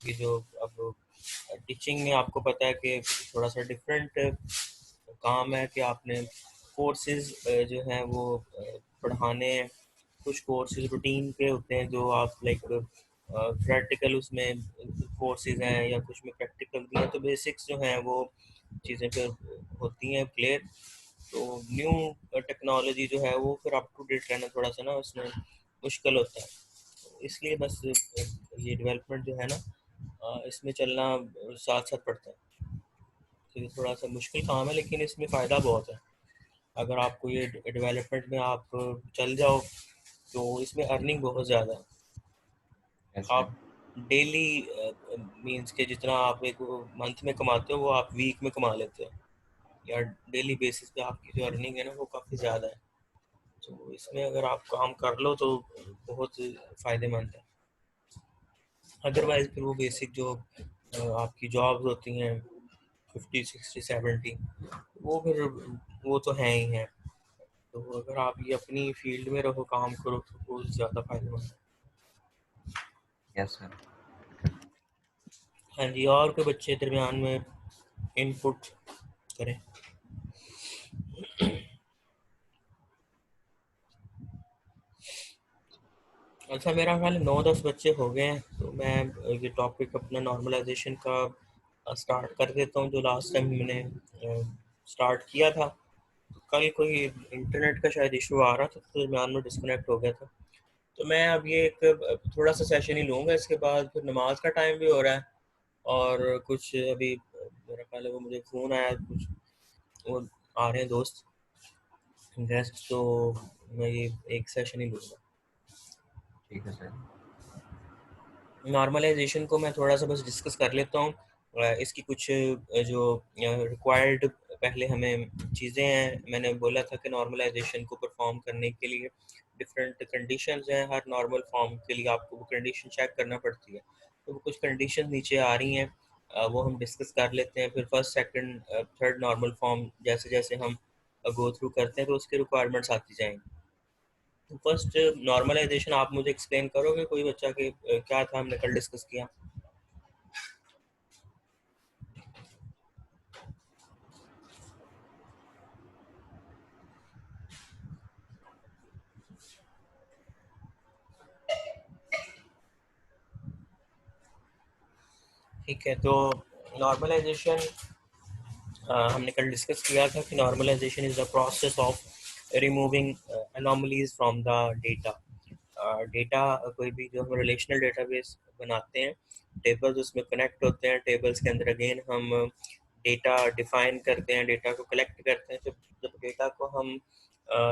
कि जो अब टीचिंग में आपको पता है कि थोड़ा सा डिफरेंट काम है कि आपने कोर्सेज जो हैं वो पढ़ाने हैं। कुछ कोर्सेज रूटीन पे होते हैं जो आप लाइक प्रैक्टिकल उसमें कोर्सेज हैं या कुछ में प्रैक्टिकल भी हैं, तो बेसिक्स जो हैं वो चीज़ें फिर होती हैं क्लियर। तो न्यू टेक्नोलॉजी जो है वो फिर अप टू डेट रहना थोड़ा सा ना उसमें मुश्किल होता है। तो इसलिए बस ये डेवलपमेंट जो है ना इसमें चलना साथ साथ पड़ता है। तो ये थोड़ा सा मुश्किल काम है लेकिन इसमें फ़ायदा बहुत है। अगर आपको ये डेवलपमेंट में आप चल जाओ तो इसमें अर्निंग बहुत ज़्यादा है। Yes sir. आप डेली मींस के जितना आप एक मंथ में कमाते हो वो आप वीक में कमा लेते हो, या डेली बेसिस पे आपकी जो अर्निंग है ना वो काफ़ी ज़्यादा है। तो इसमें अगर आप काम कर लो तो बहुत फ़ायदेमंद है। अदरवाइज़ फिर वो बेसिक जो आपकी जॉब्स होती हैं 50 60 70, वो फिर वो तो हैं ही हैं। तो अगर आप ये अपनी फील्ड में रहो काम करो तो बहुत ज़्यादा फायदेमंद है। Yes sir. हाँ जी, और कोई बच्चे दरमियान में इनपुट करें। अच्छा, मेरा ख्याल है 9 10 बच्चे हो गए हैं, तो मैं ये टॉपिक अपना नॉर्मलाइजेशन का स्टार्ट कर देता हूँ जो लास्ट टाइम मैंने स्टार्ट किया था। कल कोई इंटरनेट का शायद इशू आ रहा था तो दरमियान में डिस्कनेक्ट हो गया था। तो मैं अब ये एक थोड़ा सा सेशन ही लूँगा, इसके बाद फिर नमाज का टाइम भी हो रहा है। और कुछ अभी मेरा ख्याल है वो मुझे फ़ोन आया, कुछ वो आ रहे हैं दोस्त गेस्ट, तो मैं ये एक सेशन ही लूँगा। ठीक है सर। नॉर्मलाइजेशन को मैं थोड़ा सा बस डिस्कस कर लेता हूँ। इसकी कुछ जो रिक्वायर्ड पहले हमें चीज़ें हैं, मैंने बोला था कि नॉर्मलाइजेशन को परफॉर्म करने के लिए डिफरेंट कंडीशंस हैं। हर नॉर्मल फॉर्म के लिए आपको वो कंडीशन चेक करना पड़ती है। तो वो कुछ कंडीशन नीचे आ रही हैं, वो हम डिस्कस कर लेते हैं। फिर first second third normal form जैसे जैसे हम गो थ्रू करते हैं तो उसके रिक्वायरमेंट्स आती जाएंगी। तो फर्स्ट नॉर्मलाइजेशन आप मुझे एक्सप्लेन करोगे कोई बच्चा कि क्या था हमने कल डिस्कस किया। ठीक है, तो नॉर्मलाइजेशन हमने कल डिस्कस किया था कि normalization is the process of removing anomalies from the data. Data कोई भी जो हम रिलेशनल डेटाबेस बनाते हैं, टेबल्स उसमें कनेक्ट होते हैं, टेबल्स के अंदर अगेन हम डेटा डिफाइन करते हैं, डेटा को कलेक्ट करते हैं। जब जब डेटा को हम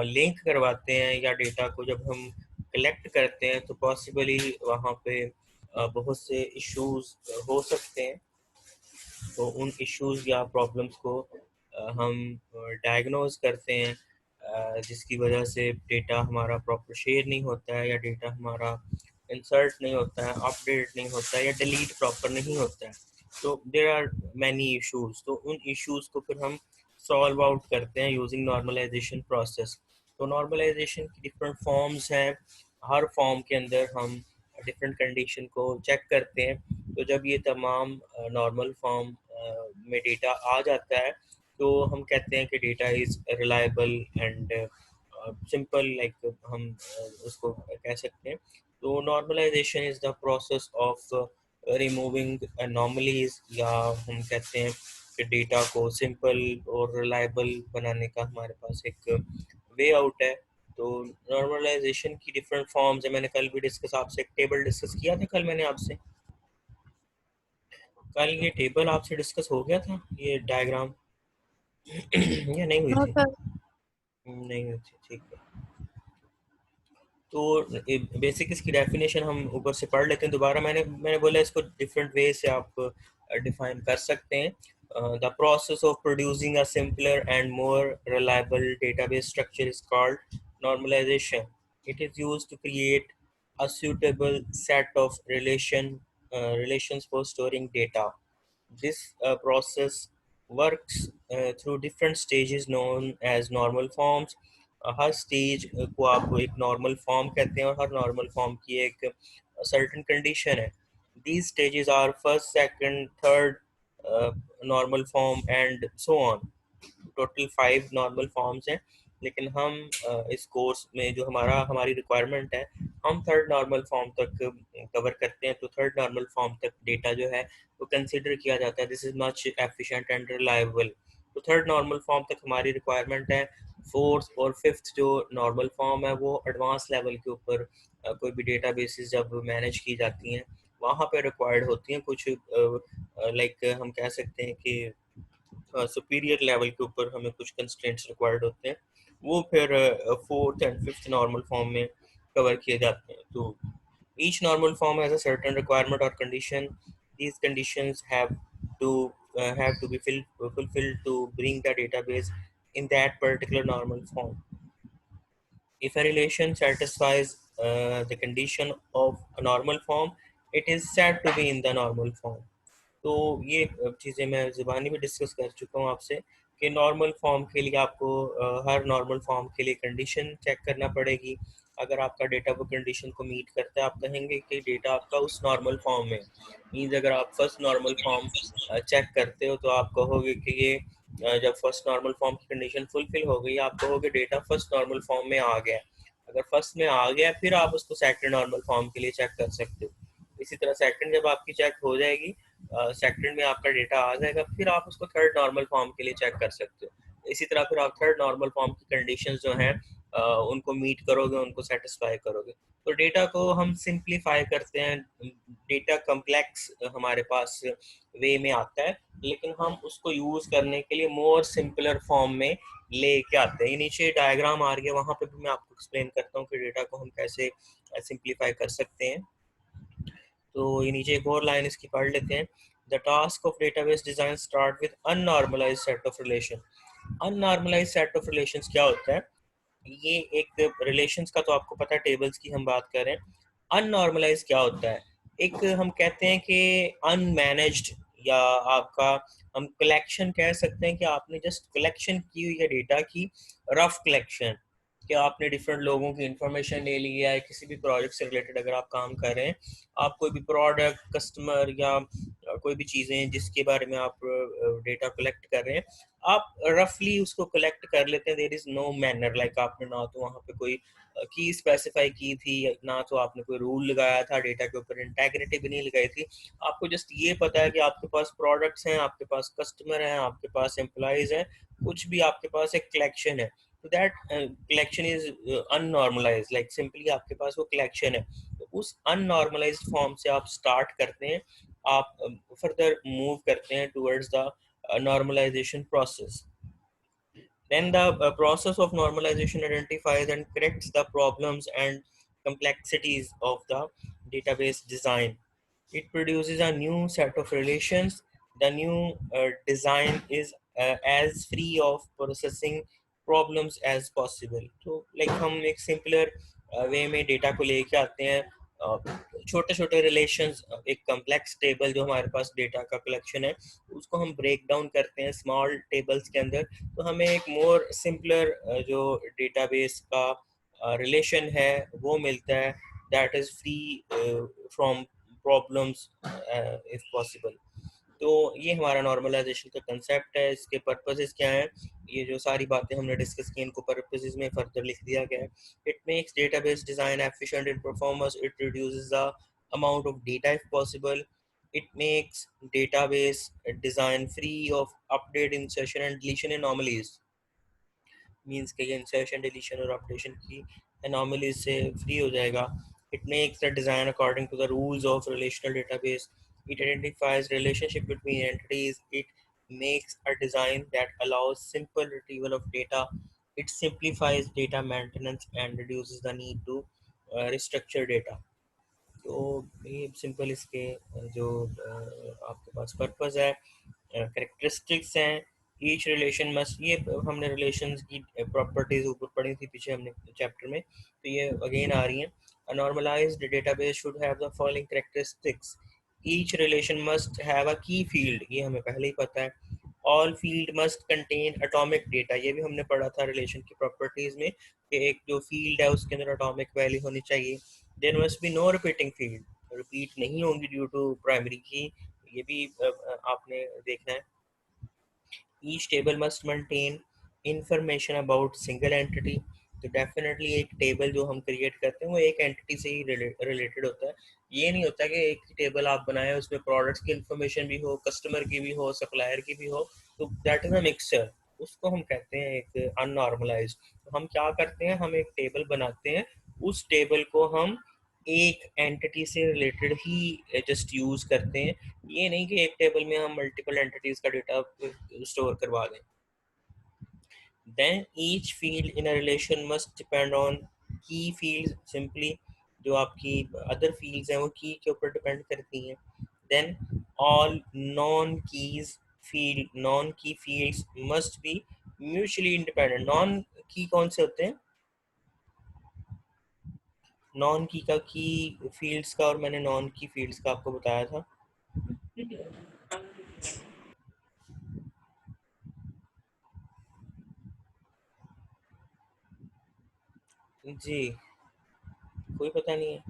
लिंक करवाते हैं या डेटा को जब हम कलेक्ट करते हैं तो पॉसिबली वहाँ पे बहुत से इश्यूज हो सकते हैं। तो उन इश्यूज या प्रॉब्लम्स को हम डायग्नोज करते हैं, जिसकी वजह से डेटा हमारा प्रॉपर शेयर नहीं होता है, या डेटा हमारा इंसर्ट नहीं होता है, अपडेट नहीं होता है, या डिलीट प्रॉपर नहीं होता है। तो देर आर मैनी इश्यूज, तो उन इश्यूज को फिर हम सॉल्व आउट करते हैं यूजिंग नॉर्मलाइजेशन प्रोसेस। तो नॉर्मलाइजेशन की डिफरेंट फॉर्म्स हैं, हर फॉर्म के अंदर हम डिफरेंट कंडीशन को चेक करते हैं। तो जब ये तमाम नॉर्मल फॉर्म में डेटा आ जाता है तो हम कहते हैं कि data is reliable and simple, like हम उसको कह सकते हैं। तो normalization is the process of removing anomalies, या हम कहते हैं कि डेटा को सिंपल और रिलायबल बनाने का हमारे पास एक वे आउट है। तो नॉर्मलाइजेशन की डिफरेंट फॉर्म्स है, मैंने कल भी डिस्कस आपसे एक टेबल डिस्कस किया था। कल मैंने आपसे कल ये टेबल आपसे डिस्कस हो गया था, ये डायग्राम या नहीं हुई हाँ थी? सर। नहीं हुई थी, ठीक है। तो बेसिक इसकी डेफिनेशन हम ऊपर से पढ़ लेते हैं दोबारा। मैंने बोला इसको डिफरेंट वे से आप डिफाइन कर सकते हैं। The process of producing a simpler and more reliable database structure is called normalization. It is used to create a suitable set of relations for storing data. This process works through different stages known as normal forms. Her stage को आप एक normal form कहते हैं और हर normal form की एक certain condition है। These stages are first, second, third normal form and so on. Total 5 normal forms हैं, लेकिन हम इस कोर्स में जो हमारी रिक्वायरमेंट है, हम थर्ड नॉर्मल फॉर्म तक कवर करते हैं। तो थर्ड नॉर्मल फॉर्म तक डेटा जो है वो कंसिडर किया जाता है, this is much efficient and reliable. तो थर्ड नॉर्मल फॉर्म तक हमारी रिक्वायरमेंट है। फोर्थ और फिफ्थ जो नॉर्मल फॉर्म है वो एडवांस लेवल के ऊपर कोई भी डेटा बेसिस जब मैनेज की जाती हैं वहाँ पे रिक्वायर्ड होती हैं कुछ लाइक हम कह सकते हैं कि सुपीरियर लेवल के ऊपर हमें कुछ कंस्ट्रेंट्स रिक्वायर्ड होते हैं, वो फिर fourth and fifth normal form में कवर किए जाते हैं। तो each normal form has a certain requirement or condition. These conditions have to be fulfilled to bring the database in that particular normal form. If a relation satisfies the condition of a normal form, it is said to be in the normal form. तो ये चीज़ें मैं ज़ुबानी में discuss कर चुका हूँ आपसे कि नॉर्मल फॉर्म के लिए आपको हर नॉर्मल फॉर्म के लिए कंडीशन चेक करना पड़ेगी। अगर आपका डेटा वो कंडीशन को मीट करता है, आप कहेंगे कि डेटा आपका उस नॉर्मल फॉर्म में मीन्स। अगर आप फर्स्ट नॉर्मल फॉर्म चेक करते हो तो आप कहोगे कि ये जब फर्स्ट नॉर्मल फॉर्म की कंडीशन फुलफिल हो गई, आप कहोगे डेटा फर्स्ट नॉर्मल फॉर्म में आ गया। अगर फर्स्ट में आ गया फिर आप उसको सेकंड नॉर्मल फॉर्म के लिए चेक कर सकते हो। इसी तरह सेकंड जब आपकी चेक हो जाएगी, सेकंड में आपका डेटा आ जाएगा, फिर आप उसको थर्ड नॉर्मल फॉर्म के लिए चेक कर सकते हो। इसी तरह फिर आप थर्ड नॉर्मल फॉर्म की कंडीशंस जो हैं उनको मीट करोगे, उनको सेटिस्फाई करोगे। तो डेटा को हम सिंप्लीफाई करते हैं। डेटा कम्प्लेक्स हमारे पास वे में आता है, लेकिन हम उसको यूज़ करने के लिए मोर सिंपलर फॉर्म में लेके आते हैं। ये नीचे डायग्राम आ रही है, वहाँ पे भी मैं आपको एक्सप्लेन करता हूँ कि डेटा को हम कैसे सिंप्लीफाई कर सकते हैं। तो ये नीचे एक और लाइन इसकी पढ़ लेते हैं। The task of database design start with unnormalized set of relation. Unnormalized set of relations क्या होता है? ये एक रिलेशंस का तो आपको पता है, टेबल्स की हम बात कर रहे हैं। अननॉर्मलाइज क्या होता है? एक हम कहते हैं कि अनमैनेज्ड, या आपका हम कलेक्शन कह सकते हैं कि आपने जस्ट कलेक्शन की हुई है डेटा की, रफ कलेक्शन। कि आपने डिफरेंट लोगों की इंफॉर्मेशन ले ली है किसी भी प्रोजेक्ट से रिलेटेड। अगर आप काम कर रहे हैं, आप कोई भी प्रोडक्ट, कस्टमर या कोई भी चीज़ें जिसके बारे में आप डेटा कलेक्ट कर रहे हैं, आप रफली उसको कलेक्ट कर लेते हैं। There is no manner, like आपने ना तो वहाँ पे कोई की स्पेसिफाई की थी, ना तो आपने कोई रूल लगाया था डेटा के ऊपर, इंटेग्रिटी भी नहीं लगाई थी। आपको जस्ट ये पता है कि आपके पास प्रोडक्ट्स हैं, आपके पास कस्टमर हैं, आपके पास एम्प्लॉयज़ हैं, कुछ भी आपके पास एक कलेक्शन है। तो that collection is unnormalize, like simply आपके पास वो कलेक्शन है। तो उस अननॉर्मलाइज्ड फॉर्म से आप स्टार्ट करते हैं, आप फर्दर मूव करते हैं towards the normalization process. Then the process of normalization identifies and corrects the problems and complexities of the database design. It produces a new set of relations. The new design is as free of processing problems as possible. तो like हम एक simpler way में data को लेके आते हैं, छोटे छोटे रिलेशंस, एक कम्प्लेक्स टेबल जो हमारे पास डेटा का कलेक्शन है उसको हम ब्रेक डाउन करते हैं स्मॉल टेबल्स के अंदर। तो हमें एक मोर सिंपलर जो डेटाबेस का रिलेशन है वो मिलता है, that is free from problems if possible. तो ये हमारा नॉर्मलाइजेशन का कंसेप्ट है। इसके पर्पसेस क्या हैं? ये जो सारी बातें हमने डिस्कस की इनको पर्पसेस में फर्दर लिख दिया गया है। It makes database design efficient in performance, it reduces the amount of data if possible, it makes database design free of update, insertion and deletion anomalies। Means कि ये इंसर्शन, डिलीशन और updation की anomalies से free हो जाएगा। It makes the design according to the rules of relational database, it identifies relationship between entities, it makes a design that allows simple retrieval of data, it simplifies data maintenance and reduces the need to restructure data। तो ये simple इसके जो आपके पास purpose है, characteristics हैं। Each relation must, ये हमने relations की प्रॉपर्टीज ऊपर पढ़ी थी पीछे हमने चैप्टर में, तो ये अगेन आ रही हैं। A normalized database should have the following characteristics. Each relation must have a key field, ये हमें पहले ही पता है। All field must contain atomic data, ये भी हमने पढ़ा था रिलेशन की प्रॉपर्टीज में कि एक जो फील्ड है उसके अंदर एटॉमिक वैल्यू होनी चाहिए। There must be no repeating field, repeat नहीं होंगी ड्यू टू प्राइमरी की, ये भी आपने देखना है। Each table must maintain information about single entity. तो डेफिनेटली एक टेबल जो हम क्रिएट करते हैं वो एक एंटिटी से ही रिलेटेड होता है। ये नहीं होता कि एक टेबल आप बनाए उसमें प्रोडक्ट्स की इंफॉर्मेशन भी हो, कस्टमर की भी हो, सप्लायर की भी हो, तो दैट इज अ मिक्सचर, उसको हम कहते हैं एक अननॉर्मलाइज। तो हम क्या करते हैं, हम एक टेबल बनाते हैं, उस टेबल को हम एक एंटिटी से रिलेटेड ही जस्ट यूज करते हैं। ये नहीं कि एक टेबल में हम मल्टीपल एंटिटीज का डेटा स्टोर करवा दें। then each field in a relation must depend on key fields simply। जो आपकी अदर fields हैं वो key के ऊपर डिपेंड करती हैं। then all non key fields must be mutually independent। non key कौन से होते हैं? नॉन की का की फील्ड्स का, और मैंने नॉन की फील्ड्स का आपको बताया था। जी, कोई पता नहीं है।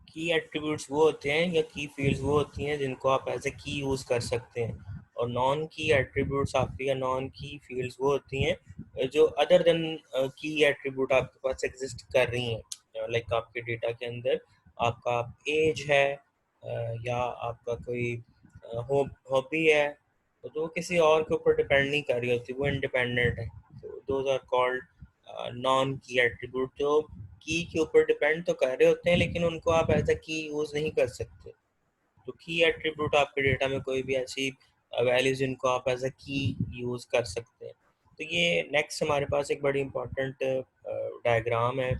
की एट्रीब्यूट्स वो होते हैं या की फील्ड्स वो होती हैं जिनको आप एज ए की यूज़ कर सकते हैं, और नॉन की एट्रीब्यूट्स आपकी या नॉन की फील्ड्स वो होती हैं जो अदर देन की एट्रीब्यूट आपके पास एग्जिस्ट कर रही हैं। लाइक आपके डेटा के अंदर आपका एज है या आपका कोई हॉबी है, तो वो किसी और के ऊपर डिपेंड नहीं कर रही होती, वो इंडिपेंडेंट है। तो those are called non key attribute, जो की के ऊपर डिपेंड तो कर रहे होते हैं लेकिन उनको आप एज अ की यूज नहीं कर सकते। तो की एट्रीब्यूट आपके डेटा में कोई भी ऐसी वैल्यूज जिनको आप एज अ की यूज कर सकते हैं। तो ये नेक्स्ट हमारे पास एक बड़ी इंपॉर्टेंट डायग्राम है,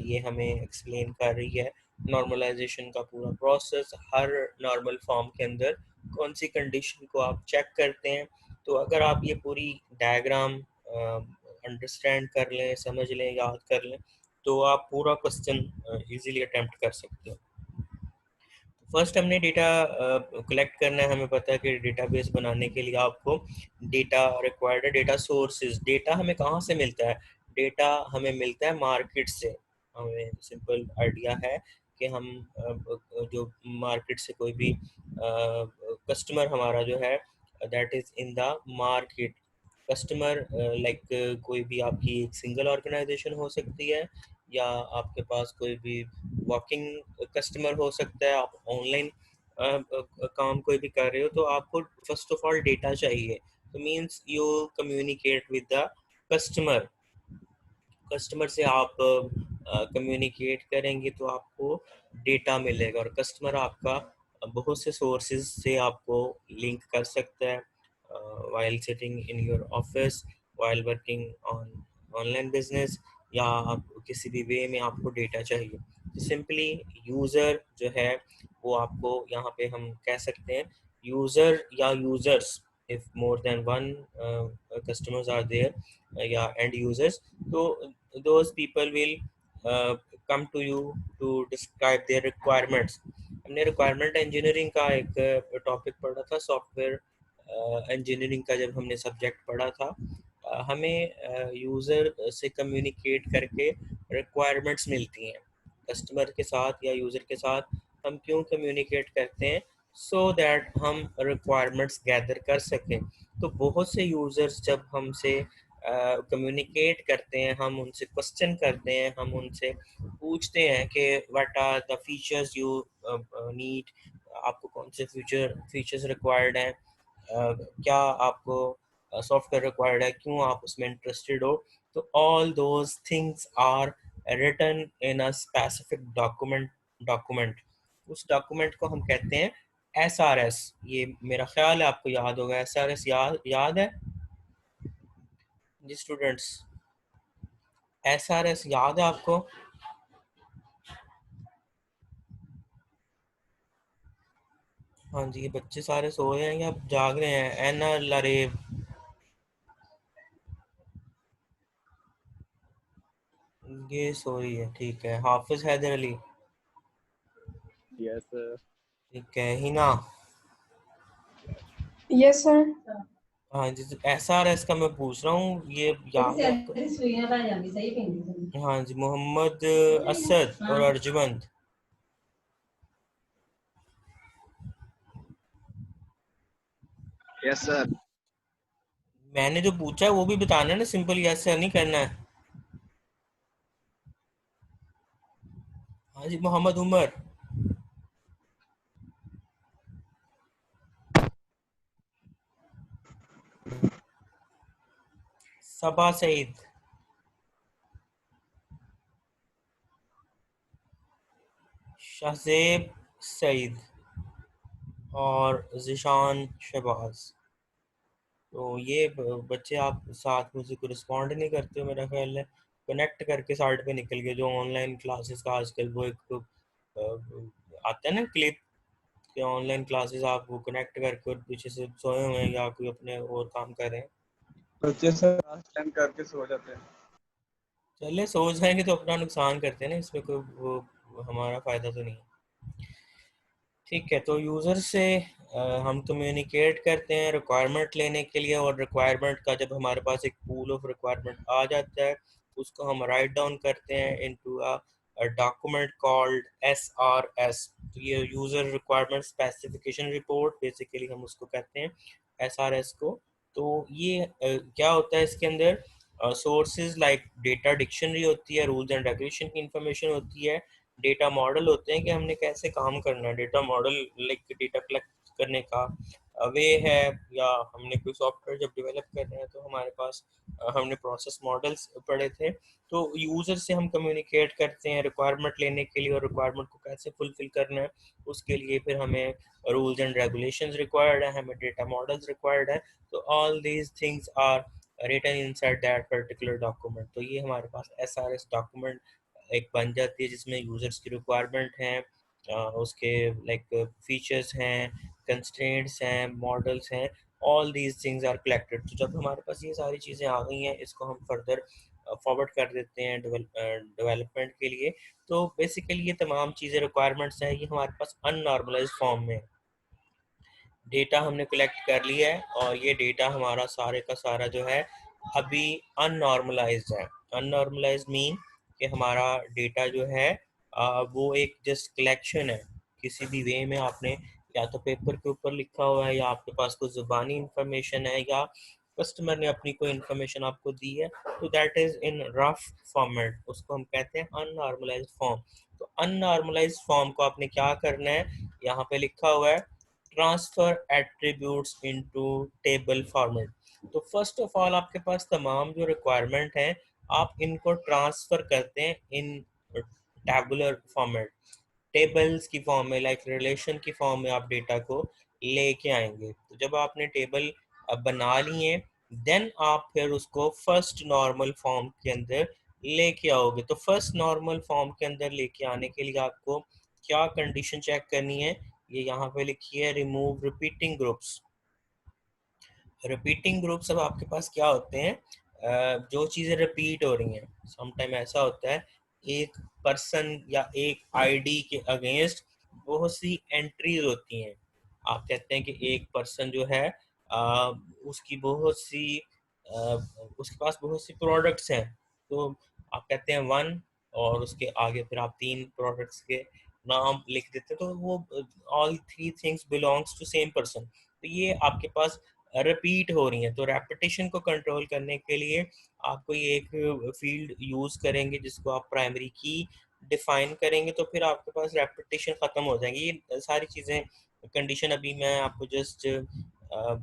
ये हमें एक्सप्लेन कर रही है नॉर्मलाइजेशन का पूरा प्रोसेस। हर नॉर्मल फॉर्म के अंदर कौन सी कंडीशन को आप चेक करते हैं। तो अगर आप ये पूरी डायग्राम अंडरस्टैंड कर लें, समझ लें, याद कर लें, तो आप पूरा क्वेश्चन इजीली अटेम्प्ट कर सकते हो। फर्स्ट हमने डेटा कलेक्ट करना है। हमें पता है कि डेटाबेस बनाने के लिए आपको डेटा रिक्वायर्ड है, डेटा सोर्सेज। डेटा हमें कहाँ से मिलता है? डेटा हमें मिलता है मार्केट से। हमें सिंपल आइडिया है कि हम जो मार्केट से कोई भी कस्टमर हमारा जो है that is in the market. Customer like कोई भी आपकी एक सिंगल ऑर्गेनाइजेशन हो सकती है, या आपके पास कोई भी वॉकिंग कस्टमर हो सकता है। आप ऑनलाइन काम कोई भी कर रहे हो तो आपको फर्स्ट ऑफ ऑल डेटा चाहिए। तो means you communicate with the customer. Customer से आप कम्युनिकेट करेंगे तो आपको डेटा मिलेगा, और कस्टमर आपका बहुत से सोर्सेज से आपको लिंक कर सकता है while sitting in your office, while working on online business, या आप किसी भी वे में आपको डेटा चाहिए। तो सिंपली यूज़र जो है वो आपको यहाँ पे हम कह सकते हैं यूज़र या users, if more than one customers are there या एंड यूजर्स, तो those people will come to you to describe their requirements। हमने रिक्वायरमेंट इंजीनियरिंग का एक टॉपिक पढ़ा था, सॉफ्टवेयर इंजीनियरिंग का जब हमने सब्जेक्ट पढ़ा था, हमें यूज़र से कम्युनिकेट करके रिक्वायरमेंट्स मिलती हैं। कस्टमर के साथ या यूज़र के साथ हम क्यों कम्युनिकेट करते हैं? सो दैट हम रिक्वायरमेंट्स गैदर कर सकें। तो बहुत से यूज़र्स जब हमसे कम्युनिकेट करते हैं, हम उनसे क्वेश्चन करते हैं, हम उनसे पूछते हैं कि what are the features you need, आपको कौन से फीचर्स रिक्वायर्ड हैं, क्या आपको सॉफ्टवेयर रिक्वायर्ड है, क्यों आप उसमें इंटरेस्टेड हो। तो all those things are written in a specific document. उस डॉक्यूमेंट को हम कहते हैं SRS। ये मेरा ख्याल है आपको याद होगा। SRS याद है जी स्टूडेंट्स? SRS याद है आपको? हाँ जी, ये बच्चे सारे सो रहे हैं या जाग रहे हैं? एना लरेब, ये सो रही है, ठीक है। हाफिज हैदर अली, Yes, sir. ठीक है। Hina, Yes, sir. हाँ जी, SRS का मैं पूछ रहा हूँ, ये याद है आपको? हाँ जी, मोहम्मद असद और अर्जमंद। Yes sir. मैंने जो पूछा है वो भी बताना है ना, सिंपल यस सर नहीं करना है। हाँ जी, मोहम्मद उमर। सबा सईद। शहजेब सईद। और जिशान शहबाज। तो ये बच्चे आप साथ मुझे को रिस्पॉन्ड नहीं करते हो, मेरा ख्याल है कनेक्ट करके साइड पे निकल गए। जो ऑनलाइन क्लासेस का आजकल वो एक आता है ना क्लिप, कि ऑनलाइन क्लासेस आप वो कनेक्ट करके और पीछे से सोए हुए हैं या कोई अपने और काम कर रहे हैं। बच्चे सर क्लास अटेंड करके सो जाते हैं। चले सो जाएंगे तो अपना नुकसान करते हैं ना, इसमें कोई वो हमारा फ़ायदा तो नहीं है। ठीक है, तो यूज़र से हम कम्युनिकेट करते हैं रिक्वायरमेंट लेने के लिए, और रिक्वायरमेंट का जब हमारे पास एक पूल ऑफ रिक्वायरमेंट आ जाता है उसको हम राइट डाउन करते हैं into a document called SRS। तो ये user requirement specification report basically हम उसको कहते हैं, SRS को। तो ये क्या होता है इसके अंदर? सोर्सेज लाइक डेटा डिक्शनरी होती है, रूल्स एंड रेगुलेशन की इंफॉर्मेशन होती है, डेटा मॉडल होते हैं कि हमने कैसे काम करना है, data model like data collect करने का वे है, या हमने कोई सॉफ्टवेयर जब डेवलप कर रहे हैं तो हमारे पास हमने प्रोसेस मॉडल्स पढ़े थे। तो यूज़र से हम कम्युनिकेट करते हैं रिक्वायरमेंट लेने के लिए, और रिक्वायरमेंट को कैसे फुलफिल करना है उसके लिए फिर हमें रूल्स एंड रेगुलेशंस रिक्वायर्ड है, हमें डेटा मॉडल्स रिक्वायर्ड है। तो all these things are written inside that particular document. तो ये हमारे पास SRS डॉक्यूमेंट एक बन जाती है जिसमें यूजर्स की रिक्वायरमेंट हैं, उसके लाइक फीचर्स हैं, कंस्ट्रेंट्स हैं, मॉडल्स हैं, all these things are collected. तो जब हमारे पास ये सारी चीज़ें आ गई हैं इसको हम फर्दर फॉरवर्ड कर देते हैं डेवलपमेंट के लिए। तो बेसिकली ये तमाम चीज़ें रिक्वायरमेंट्स हैं, ये हमारे पास अननॉर्मलाइज फॉर्म में। डेटा हमने कलेक्ट कर लिया है और ये डेटा हमारा सारे का सारा जो है अभी अननॉर्मलाइज्ड है। अननॉर्मलाइज्ड मीन कि हमारा डेटा जो है वो एक जस्ट कलेक्शन है। किसी भी वे में आपने या तो पेपर के ऊपर लिखा हुआ है, या आपके पास कोई ज़ुबानी इंफॉर्मेशन है, या कस्टमर ने अपनी कोई इंफॉर्मेशन आपको दी है, तो that is in rough format, उसको हम कहते हैं अननॉर्मलाइज्ड फॉर्म। तो अननॉर्मलाइज्ड फॉर्म को आपने क्या करना है, यहाँ पे लिखा हुआ है transfer attributes into table format. तो फर्स्ट ऑफ ऑल आपके पास तमाम जो रिक्वायरमेंट हैं आप इनको ट्रांसफर करते हैं इन टैबुलर फॉर्मेट, टेबल्स की फॉर्म में, लाइक रिलेशन की फॉर्म में आप डेटा को लेके आएंगे। तो जब आपने टेबल बना लिए देन आप फिर उसको फर्स्ट नॉर्मल फॉर्म के अंदर लेके आओगे। तो फर्स्ट नॉर्मल फॉर्म के अंदर लेके आने के लिए आपको क्या कंडीशन चेक करनी है, ये यहाँ पे लिखी है, remove repeating groups. Repeating groups अब आपके पास क्या होते हैं, जो चीज़ें रिपीट हो रही हैं। समटाइम ऐसा होता है एक पर्सन या एक आईडी के अगेंस्ट बहुत सी एंट्रीज होती हैं। आप कहते हैं कि एक पर्सन जो है उसकी बहुत सी उसके पास बहुत सी प्रोडक्ट्स हैं, तो आप कहते हैं वन, और उसके आगे फिर आप तीन प्रोडक्ट्स के नाम लिख देते हैं, तो वो all three things belongs to same person. तो ये आपके पास रिपीट हो रही हैं। तो रेपिटेशन को कंट्रोल करने के लिए आपको ये एक फील्ड यूज़ करेंगे जिसको आप प्राइमरी की डिफाइन करेंगे, तो फिर आपके पास रेपिटेशन ख़त्म हो जाएंगी। ये सारी चीज़ें कंडीशन अभी मैं आपको जस्ट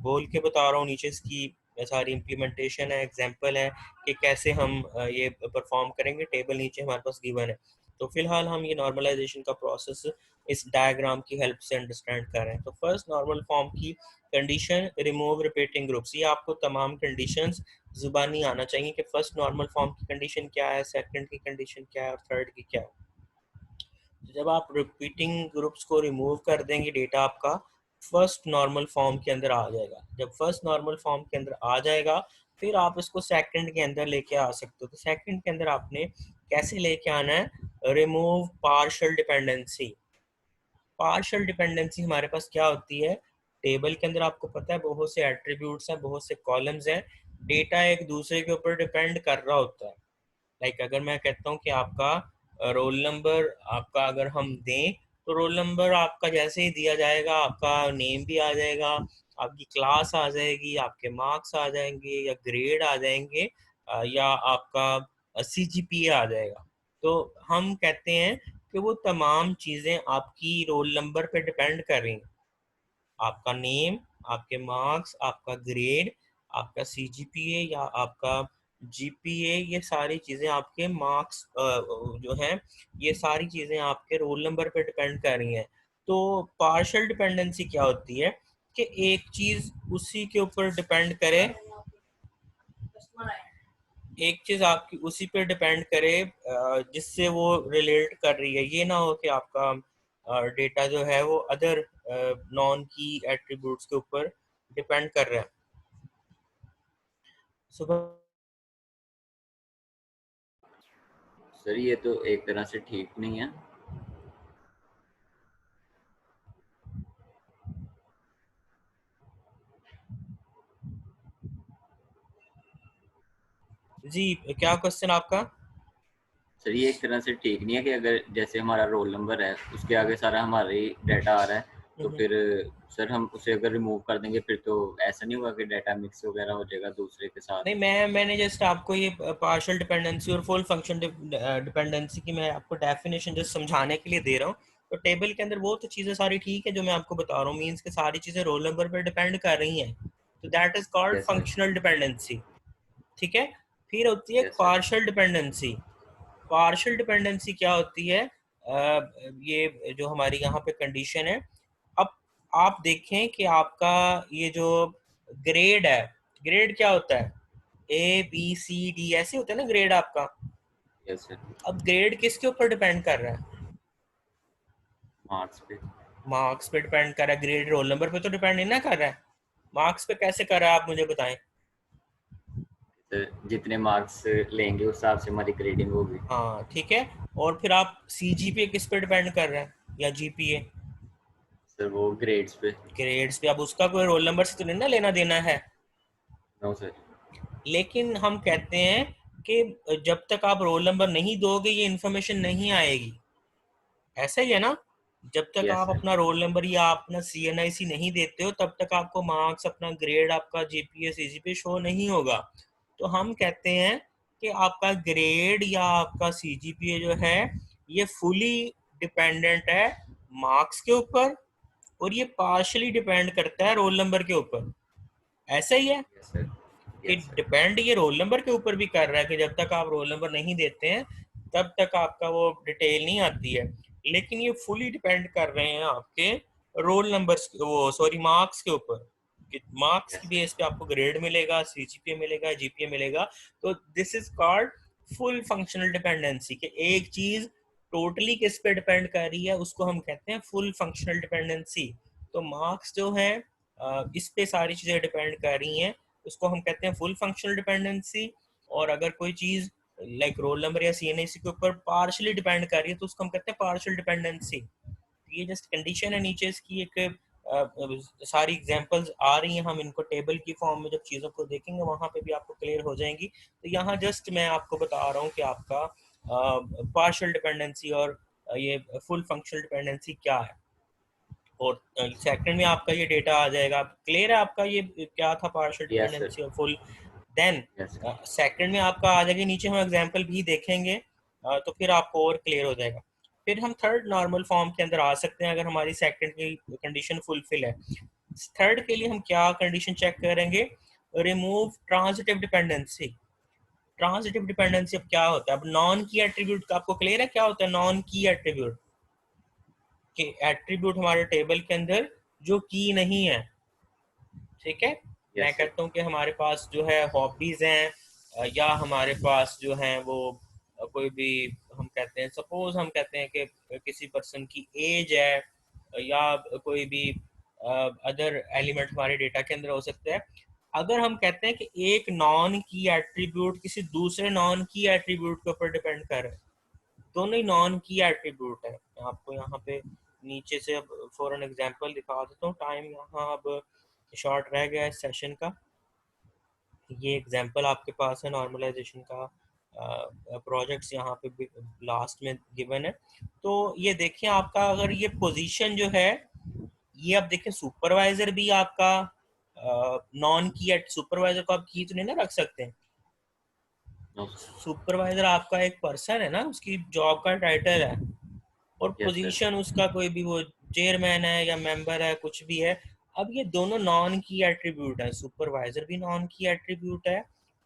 बोल के बता रहा हूँ, नीचे इसकी सारी इम्प्लीमेंटेशन है, एग्जांपल है कि कैसे हम ये परफॉर्म करेंगे। टेबल नीचे हमारे पास गिवन है। तो फिलहाल हम ये नॉर्मलाइजेशन का प्रोसेस इस डायग्राम की हेल्प से अंडरस्टैंड कर रहे हैं। तो फर्स्ट नॉर्मल फॉर्म की कंडीशन, रिमूव रिपीटिंग ग्रुप्स। ये आपको तमाम कंडीशंस जुबानी आना चाहिए कि फर्स्ट नॉर्मल फॉर्म की कंडीशन क्या है, सेकंड की कंडीशन क्या है, और थर्ड की क्या है। जब आप रिपीटिंग ग्रुप्स को रिमूव कर देंगे डेटा आपका फर्स्ट नॉर्मल फॉर्म के अंदर आ जाएगा। जब फर्स्ट नॉर्मल फॉर्म के अंदर आ जाएगा फिर आप इसको सेकंड के अंदर लेके आ सकते हो। तो सेकंड के अंदर आपने कैसे लेके आना है, remove partial dependency. Partial dependency हमारे पास क्या होती है, टेबल के अंदर आपको पता है बहुत से एट्रीब्यूट्स हैं, बहुत से कॉलम्स हैं, डेटा एक दूसरे के ऊपर डिपेंड कर रहा होता है। लाइक अगर मैं कहता हूँ कि आपका रोल नंबर आपका अगर हम दें तो रोल नंबर आपका जैसे ही दिया जाएगा आपका नेम भी आ जाएगा, आपकी क्लास आ जाएगी, आपके मार्क्स आ जाएंगे या ग्रेड आ जाएंगे, या आपका CGPA आ जाएगा। तो हम कहते हैं कि वो तमाम चीज़ें आपकी रोल नंबर पे डिपेंड कर रही हैं। आपका नेम, आपके मार्क्स, आपका ग्रेड, आपका CGPA या आपका GPA, ये सारी चीज़ें आपके मार्क्स जो हैं, ये सारी चीज़ें आपके रोल नंबर पे डिपेंड कर रही हैं। तो पार्शियल डिपेंडेंसी क्या होती है कि एक चीज़ उसी के ऊपर डिपेंड करे, एक चीज़ आपकी उसी पे डिपेंड करे जिससे वो रिलेट कर रही है। ये ना हो कि आपका डेटा जो है वो अदर नॉन की एट्रीब्यूट्स के ऊपर डिपेंड कर रहा है। सुबह सर ये तो एक तरह से ठीक नहीं है। जी, क्या क्वेश्चन आपका? सर ये एक तरह से ठीक नहीं है कि अगर जैसे हमारा रोल नंबर है उसके आगे सारा हमारा ही डाटा आ रहा है तो फिर सर हम उसे अगर रिमूव कर देंगे फिर तो ऐसा नहीं होगा कि डाटा मिक्स वगैरह हो जाएगा दूसरे के साथ। नहीं, मैंने जस्ट आपको ये पार्शियल डिपेंडेंसी और फुल फंक्शन डिपेंडेंसी की मैं आपको डेफिनेशन जस्ट समझाने के लिए दे रहा हूँ। तो टेबल के अंदर वो तो चीज़ें सारी ठीक है जो मैं आपको बता रहा हूँ, मीन्स के सारी चीज़ें रोल नंबर पर डिपेंड कर रही हैं, तो that is called yes sir. Functional dependency. ठीक है। फिर होती है yes sir. Partial dependency. Partial dependency क्या होती है? ये जो हमारी यहाँ पे कंडीशन है, अब आप देखें कि आपका ये जो ग्रेड है, ग्रेड क्या होता है? ABCD ऐसे होता है ना ग्रेड आपका। Yes sir. अब ग्रेड किसके ऊपर डिपेंड कर रहा है? मार्क्स पे। मार्क्स पे डिपेंड कर रहा है। ग्रेड रोल नंबर पे तो डिपेंड नहीं ना कर रहा है। मार्क्स पे कैसे कर रहा है आप मुझे बताएं। सर जितने मार्क्स लेंगे उस हिसाब से हमारी ग्रेडिंग होगी। हाँ ठीक है। और फिर आप CGPA किस पे डिपेंड कर रहे हैं या GPA? सर वो ग्रेड्स पे। ग्रेड्स पे। अब उसका कोई रोल नंबर से तो नहीं ना लेना देना है। No sir. लेकिन हम कहते हैं कि जब तक आप रोल नंबर नहीं दोगे ये इन्फॉर्मेशन नहीं आएगी। ऐसा ही है ना? जब तक यस आप सर। अपना रोल नंबर या अपना CNIC नहीं देते हो तब तक आपको मार्क्स, अपना ग्रेड, आपका GPA CGPA शो नहीं होगा। तो हम कहते हैं कि आपका ग्रेड या आपका CGPA जो है ये फुली डिपेंडेंट है मार्क्स के ऊपर, और ये पार्शली डिपेंड करता है रोल नंबर के ऊपर। ऐसा ही है यस सर। कि यस सर। डिपेंड ये रोल नंबर के ऊपर भी कर रहा है कि जब तक आप रोल नंबर नहीं देते हैं तब तक आपका वो डिटेल नहीं आती है। लेकिन ये फुली डिपेंड कर रहे हैं आपके रोल नंबर्स, वो सॉरी मार्क्स के ऊपर, कि मार्क्स की यस बेस पे आपको ग्रेड मिलेगा, CGPA मिलेगा, GPA मिलेगा। तो this is called full functional dependency, कि एक चीज टोटली किस पे डिपेंड कर रही है उसको हम कहते हैं फुल फंक्शनल डिपेंडेंसी। तो मार्क्स जो है इस पे सारी चीजें डिपेंड कर रही हैं, उसको हम कहते हैं फुल फंक्शनल डिपेंडेंसी। और अगर कोई चीज लाइक रोल नंबर या CNIC के ऊपर पार्शली डिपेंड कर रही है तो उसको हम कहते हैं पार्शियल डिपेंडेंसी। ये जस्ट कंडीशन है नीचे इसकी एक सारी एग्जांपल्स आ रही हैं, हम इनको टेबल की फॉर्म में जब चीज़ों को देखेंगे वहां पे भी आपको क्लियर हो जाएंगी। तो यहाँ जस्ट मैं आपको बता रहा हूँ कि आपका पार्शियल डिपेंडेंसी और ये फुल फंक्शनल डिपेंडेंसी क्या है। और सेकंड में आपका ये डेटा आ जाएगा। क्लियर है आपका ये क्या था पार्शियल यस सर। डिपेंडेंसी और full? Then yes sir. Second में आपका आ जाएगा, नीचे हम एग्जांपल भी देखेंगे तो फिर आपको और क्लियर हो जाएगा। फिर हम थर्ड नॉर्मल फॉर्म के अंदर आ सकते हैं अगर हमारी सेकंड की कंडीशन फुलफिल है। थर्ड के लिए हम क्या कंडीशन चेक करेंगे? Remove transitive dependency. Transitive dependency अब क्या होता है? अब नॉन की एट्रीब्यूट का आपको क्लियर है क्या होता है नॉन की एट्रीब्यूट? कि एट्रीब्यूट हमारे टेबल के अंदर जो की नहीं है। ठीक है। मैं यस सर। कहता हूँ कि हमारे पास जो है हॉबीज हैं, या हमारे पास जो है वो कोई भी, हम कहते हैं सपोज हम कहते हैं कि किसी पर्सन की एज है, या कोई भी अदर एलिमेंट हमारे डेटा के अंदर हो सकता है। अगर हम कहते हैं कि एक नॉन की एट्रीब्यूट किसी दूसरे नॉन की एट्रीब्यूट के ऊपर डिपेंड कर रहा है, दोनों ही नॉन की एट्रीब्यूट है, मैं आपको यहाँ पे नीचे से अब फॉर एन एग्जांपल दिखा देता हूँ। टाइम यहाँ अब शॉर्ट रह गया है सेशन का। ये एग्जांपल आपके पास है नॉर्मलाइजेशन का, प्रोजेक्ट्स यहाँ पे लास्ट में गिवन है। तो ये देखिए आपका अगर ये पोजीशन जो है, ये अब देखिए सुपरवाइजर भी आपका नॉन की है। सुपरवाइजर को आप की तो नहीं ना रख सकते हैं। No sir. सुपरवाइजर आपका एक पर्सन है ना, उसकी जॉब का टाइटल है, और यस सर। पोजीशन उसका कोई भी, वो चेयरमैन है या मेंबर है, कुछ भी है। अब ये दोनों नॉन की एट्रीब्यूट है, सुपरवाइजर भी नॉन की एट्रीब्यूट है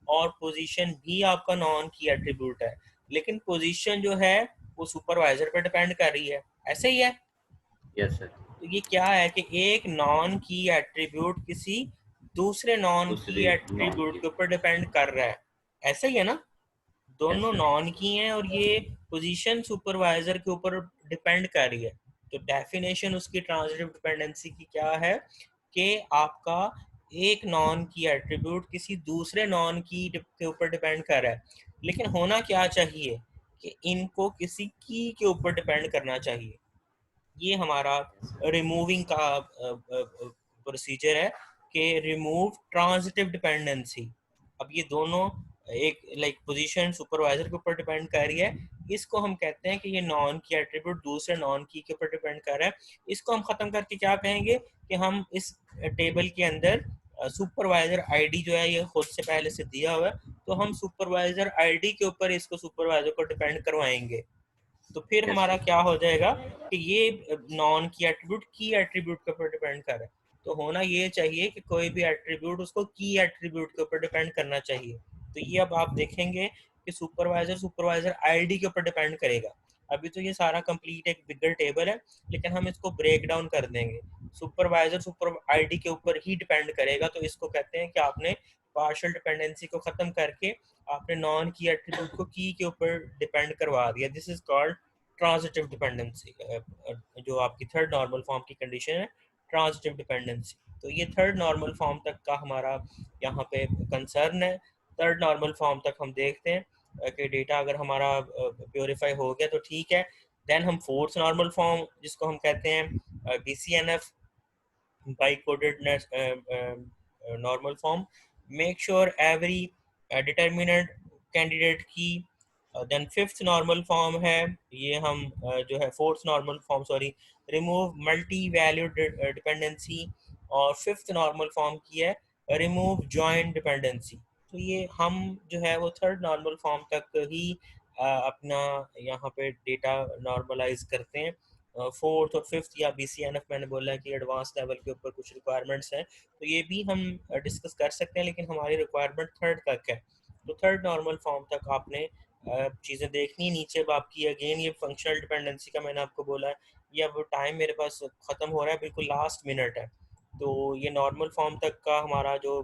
और पोजीशन भी आपका नॉन की एट्रीब्यूट है, लेकिन पोजीशन जो है वो सुपरवाइजर पर डिपेंड कर रही है। ऐसे ही है। Yes sir. तो ये क्या है कि एक नॉन की एट्रीब्यूट किसी दूसरे नॉन की दूसरी नॉन एट्रीब्यूट की। के ऊपर डिपेंड कर रहा है। ऐसा ही है ना, यस दोनों सर। नॉन की हैं और ये पोजीशन सुपरवाइजर के ऊपर डिपेंड कर रही है। तो डेफिनेशन उसकी ट्रांजिटिव डिपेंडेंसी की क्या है कि आपका एक नॉन की एट्रीब्यूट किसी दूसरे नॉन की के ऊपर डिपेंड कर रहा है, लेकिन होना क्या चाहिए कि इनको किसी की के ऊपर डिपेंड करना चाहिए। ये हमारा यस सर। रिमूविंग का प्रोसीजर है कि रिमूव ट्रांजिटिव डिपेंडेंसी। अब ये दोनों एक लाइक पोजीशन सुपरवाइजर के ऊपर डिपेंड कर रही है, इसको हम कहते हैं कि ये नॉन की एट्रीब्यूट दूसरे नॉन की के ऊपर डिपेंड कर रहा है। इसको हम खत्म करके क्या कहेंगे कि हम इस टेबल के अंदर सुपरवाइजर आईडी जो है ये खुद से पहले से दिया हुआ है, तो हम सुपरवाइजर आईडी के ऊपर इसको सुपरवाइजर को डिपेंड करवाएंगे। तो फिर यस हमारा सर। क्या हो जाएगा कि ये नॉन की एट्रीब्यूट के ऊपर डिपेंड कर रहा है। तो होना ये चाहिए कि कोई भी एट्रीब्यूट उसको की एट्रीब्यूट के ऊपर डिपेंड करना चाहिए। तो ये अब आप देखेंगे कि सुपरवाइजर आईडी के ऊपर डिपेंड करेगा। अभी तो ये सारा कंप्लीट एक बिगर टेबल है, लेकिन हम इसको ब्रेक डाउन कर देंगे। सुपर आईडी के ऊपर ही डिपेंड करेगा, तो इसको कहते हैं कि आपने पार्शियल डिपेंडेंसी को खत्म करके आपने नॉन की एट्रीब्यूट को की के ऊपर डिपेंड करवा दिया। This is called transitive dependency. जो आपकी थर्ड नॉर्मल फॉर्म की कंडीशन है, ट्रांजिटिव डिपेंडेंसी। तो ये थर्ड नॉर्मल फॉर्म तक का हमारा यहाँ पे कंसर्न है। थर्ड नॉर्मल फॉर्म तक हम देखते हैं कि डेटा अगर हमारा प्योरीफाई हो गया तो ठीक है। देन हम फोर्थ नॉर्मल फॉर्म जिसको हम कहते हैं BCNF, by-coded normal form, make sure every determinant candidate key। Then fifth normal form है, ये हम जो है fourth normal form, sorry, remove multi valued dependency. और फिफ्थ नॉर्मल फॉर्म की है रिमूव जॉइंट डिपेंडेंसी। तो ये हम जो है वो थर्ड नॉर्मल फॉर्म तक ही अपना यहाँ पे डेटा नॉर्मलाइज करते हैं। फोर्थ और फिफ्थ या BCNF मैंने बोला है कि एडवांस लेवल के ऊपर कुछ रिक्वायरमेंट्स हैं, तो ये भी हम डिस्कस कर सकते हैं, लेकिन हमारी रिक्वायरमेंट थर्ड तक है। तो थर्ड नॉर्मल फॉर्म तक आपने चीज़ें देखनी। नीचे अब आपकी अगेन ये फंक्शनल डिपेंडेंसी का मैंने आपको बोला है, ये अब टाइम मेरे पास ख़त्म हो रहा है, बिल्कुल लास्ट मिनट है। तो ये नॉर्मल फॉर्म तक का हमारा जो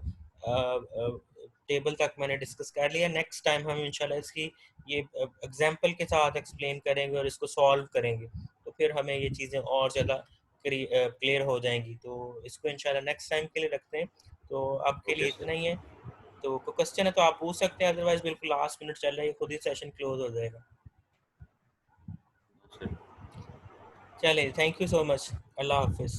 टेबल तक मैंने डिस्कस कर लिया। नेक्स्ट टाइम हम इंशाल्लाह इसकी ये एग्जांपल के साथ एक्सप्लेन करेंगे और इसको सॉल्व करेंगे, तो फिर हमें ये चीज़ें और ज़्यादा क्लियर हो जाएंगी। तो इसको इंशाल्लाह नेक्स्ट टाइम के लिए रखते हैं। तो आपके ओके लिए सर। इतना ही है। तो कोई क्वेश्चन है तो आप पूछ सकते हैं, अदरवाइज बिल्कुल लास्ट मिनट चल रहा है, खुद ही सेशन क्लोज हो जाएगा। सर। चलिए, थैंक यू सो मच। अल्लाह हाफिज़।